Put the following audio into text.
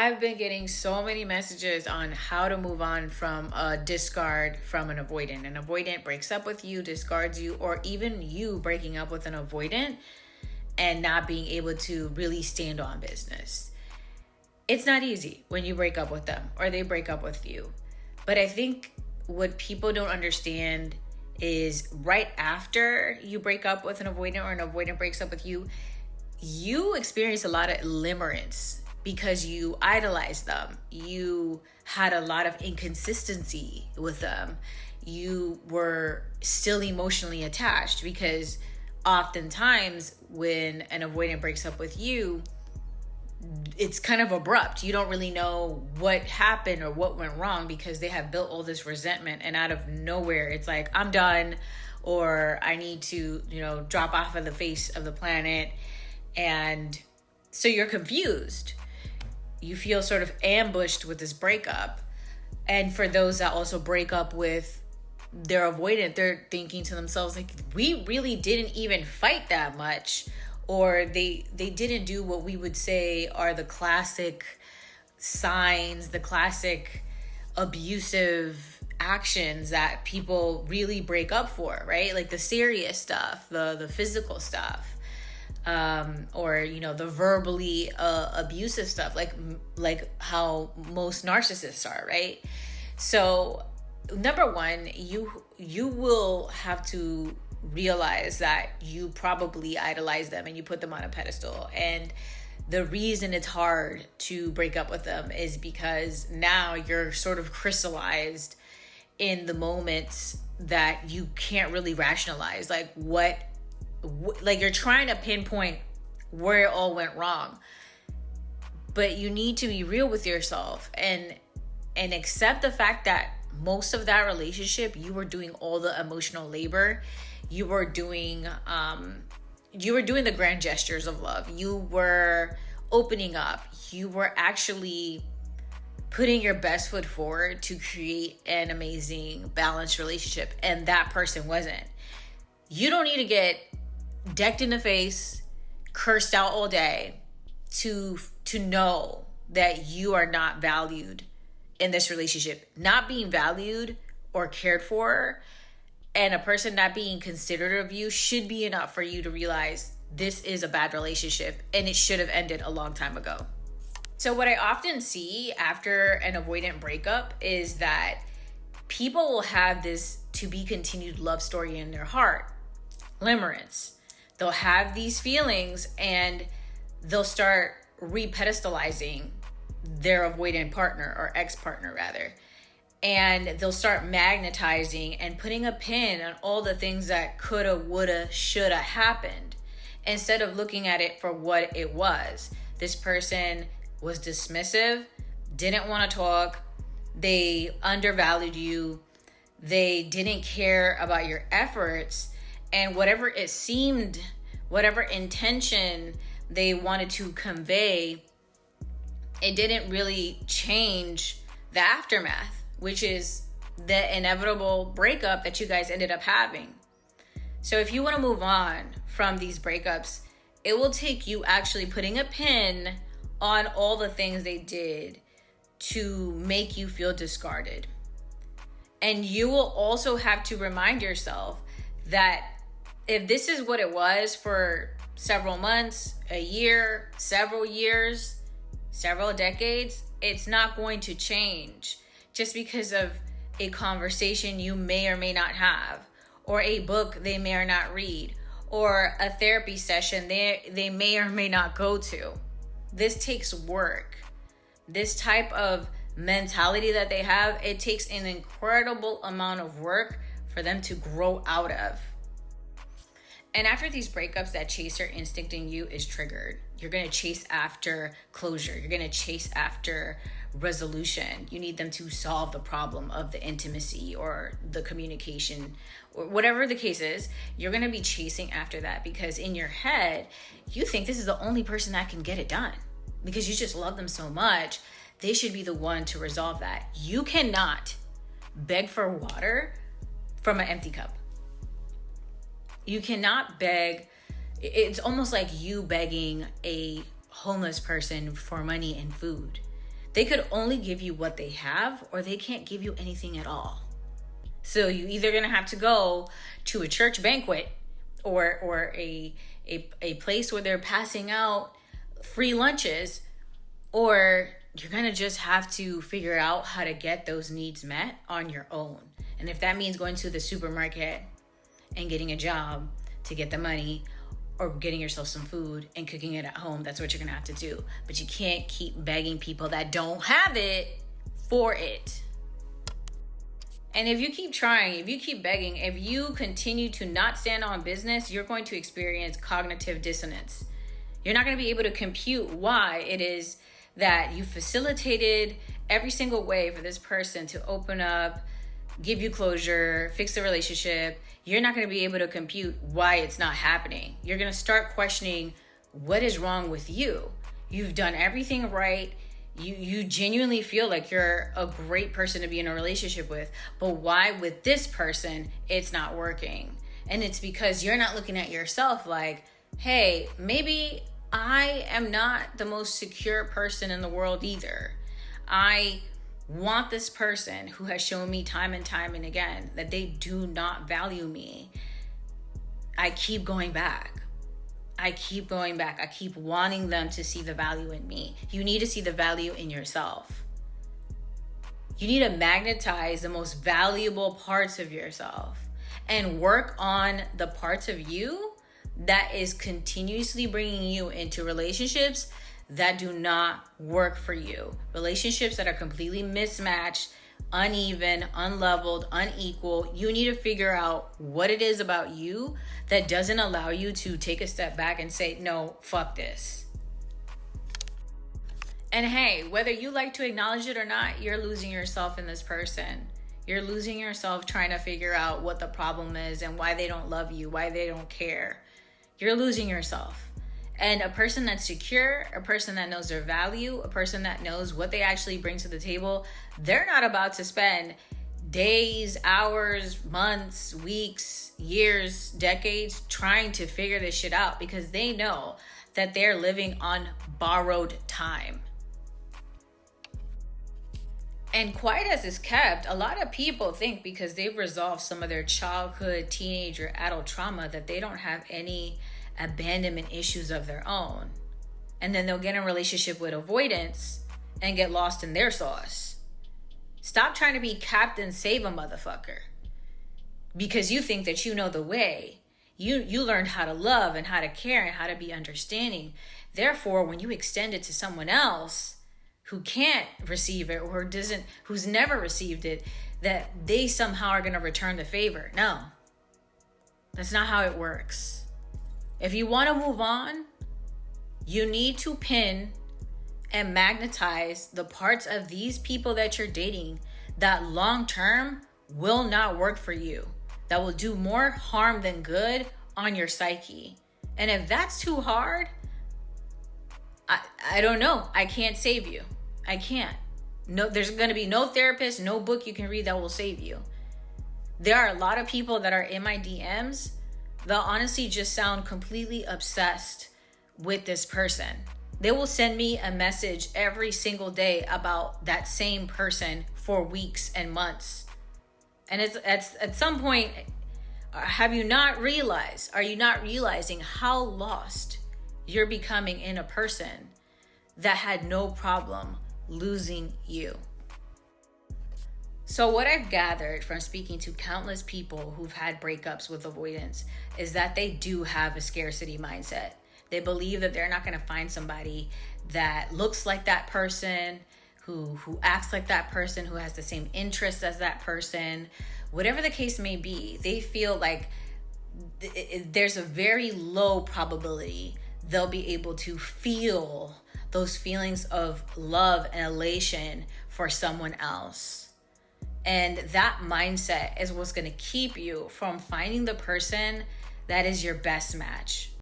I've been getting so many messages on how to move on from a discard from an avoidant. An avoidant breaks up with you, discards you, or even you breaking up with an avoidant and not being able to really stand on business. It's not easy when you break up with them or they break up with you. But I think what people don't understand is right after you break up with an avoidant or an avoidant breaks up with you, you experience a lot of limerence because you idolized them. You had a lot of inconsistency with them. You were still emotionally attached because oftentimes when an avoidant breaks up with you, it's kind of abrupt. You don't really know what happened or what went wrong because they have built all this resentment, and out of nowhere it's like, I'm done, or I need to, drop off of the face of the planet. And so you're confused. You feel sort of ambushed with this breakup. And for those that also break up with their avoidant, they're thinking to themselves, like, we really didn't even fight that much. Or they didn't do what we would say are the classic signs, the classic abusive actions that people really break up for, right? Like the serious stuff, the physical stuff. Or the verbally abusive stuff, like how most narcissists are, right? So number one, you will have to realize that you probably idolize them and you put them on a pedestal. And the reason it's hard to break up with them is because now you're sort of crystallized in the moments that you can't really rationalize, like you're trying to pinpoint where it all went wrong. But you need to be real with yourself and accept the fact that most of that relationship, you were doing all the emotional labor. You were doing the grand gestures of love. You were opening up. You were actually putting your best foot forward to create an amazing, balanced relationship. And that person wasn't. You don't need to get decked in the face, cursed out all day to know that you are not valued in this relationship. Not being valued or cared for and a person not being considerate of you should be enough for you to realize this is a bad relationship and it should have ended a long time ago. So what I often see after an avoidant breakup is that people will have this to be continued love story in their heart. Limerence. They'll have these feelings and they'll start re-pedestalizing their avoidant partner or ex-partner rather. And they'll start magnetizing and putting a pin on all the things that coulda, woulda, shoulda happened instead of looking at it for what it was. This person was dismissive, didn't want to talk, they undervalued you, they didn't care about your efforts, and whatever it seemed, whatever intention they wanted to convey, it didn't really change the aftermath, which is the inevitable breakup that you guys ended up having. So if you want to move on from these breakups, it will take you actually putting a pin on all the things they did to make you feel discarded. And you will also have to remind yourself that if this is what it was for several months, a year, several years, several decades, it's not going to change just because of a conversation you may or may not have, or a book they may or not read, or a therapy session they may or may not go to. This takes work. This type of mentality that they have, it takes an incredible amount of work for them to grow out of. And after these breakups, that chaser instinct in you is triggered. You're going to chase after closure. You're going to chase after resolution. You need them to solve the problem of the intimacy or the communication or whatever the case is. You're going to be chasing after that because in your head, you think this is the only person that can get it done because you just love them so much. They should be the one to resolve that. You cannot beg for water from an empty cup. You cannot beg. It's almost like you begging a homeless person for money and food. They could only give you what they have, or they can't give you anything at all. So you either gonna have to go to a church banquet or a place where they're passing out free lunches, or you're gonna just have to figure out how to get those needs met on your own. And if that means going to the supermarket and getting a job to get the money, or getting yourself some food and cooking it at home, that's what you're gonna have to do. But you can't keep begging people that don't have it for it. And if you keep trying, if you keep begging, if you continue to not stand on business, you're going to experience cognitive dissonance. You're not going to be able to compute why it is that you facilitated every single way for this person to open up, give you closure, fix the relationship. You're not going to be able to compute why it's not happening. You're going to start questioning what is wrong with you. You've done everything right. You genuinely feel like you're a great person to be in a relationship with, but why with this person it's not working? And it's because you're not looking at yourself like, hey, maybe I am not the most secure person in the world either. I want this person who has shown me time and time and again that they do not value me. I keep going back. I keep wanting them to see the value in me. You need to see the value in yourself. You need to magnetize the most valuable parts of yourself and work on the parts of you that is continuously bringing you into relationships that do not work for you. Relationships that are completely mismatched, uneven, unleveled, unequal. You need to figure out what it is about you that doesn't allow you to take a step back and say, no, fuck this. And hey, whether you like to acknowledge it or not, you're losing yourself in this person. You're losing yourself trying to figure out what the problem is and why they don't love you, why they don't care. You're losing yourself. And a person that's secure, a person that knows their value, a person that knows what they actually bring to the table, they're not about to spend days, hours, months, weeks, years, decades trying to figure this shit out, because they know that they're living on borrowed time. And quiet as is kept, a lot of people think because they've resolved some of their childhood, teenage, or adult trauma that they don't have any abandonment issues of their own. And then they'll get in a relationship with avoidants and get lost in their sauce. Stop trying to be Captain Save a motherfucker because you think that you know the way. You learned how to love and how to care and how to be understanding. Therefore, when you extend it to someone else who can't receive it or who's never received it, that they somehow are going to return the favor. No, that's not how it works. If you want to move on, you need to pin and magnetize the parts of these people that you're dating that long term will not work for you, that will do more harm than good on your psyche. And if that's too hard, I don't know. I can't save you. I can't. No, there's going to be no therapist, no book you can read that will save you. There are a lot of people that are in my DMs that honestly just sound completely obsessed with this person. They will send me a message every single day about that same person for weeks and months. And it's at some point, are you not realizing how lost you're becoming in a person that had no problem losing you? So what I've gathered from speaking to countless people who've had breakups with avoidance is that they do have a scarcity mindset. They believe that they're not going to find somebody that looks like that person, who acts like that person, who has the same interests as that person. Whatever the case may be, they feel like there's a very low probability they'll be able to feel those feelings of love and elation for someone else. And that mindset is what's going to keep you from finding the person that is your best match.